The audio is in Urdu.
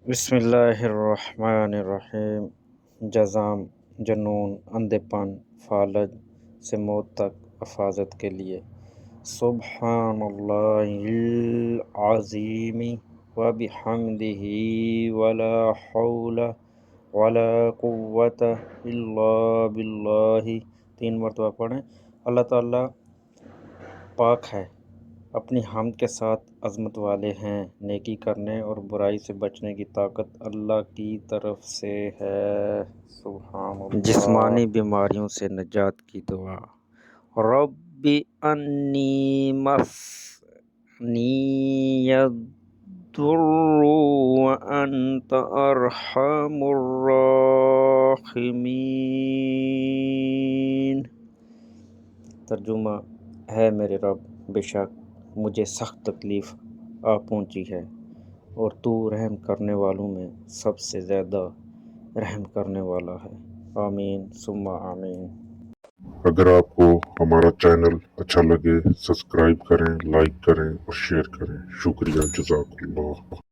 بسم اللہ الرحمن الرحیم۔ جزام، جنون، اندھے پن، فالج سے موت تک حفاظت کے لیے سبحان اللہ العظیم و بحمدہ ولا حول ولا قوت الا باللہ 3 مرتبہ پڑھیں۔ اللہ تعالیٰ پاک ہے، اپنی حمد کے ساتھ عظمت والے ہیں۔ نیکی کرنے اور برائی سے بچنے کی طاقت اللہ کی طرف سے ہے۔ سبحان اللہ۔ جسمانی بیماریوں سے نجات کی دعا۔ رب انی مسنی الضر وانت ارحم الراحمین۔ ترجمہ: ہے میرے رب، بے شک مجھے سخت تکلیف آ پہنچی ہے اور تو رحم کرنے والوں میں سب سے زیادہ رحم کرنے والا ہے۔ آمین ثم آمین۔ اگر آپ کو ہمارا چینل اچھا لگے سبسکرائب کریں، لائک کریں اور شیئر کریں۔ شکریہ، جزاک اللہ۔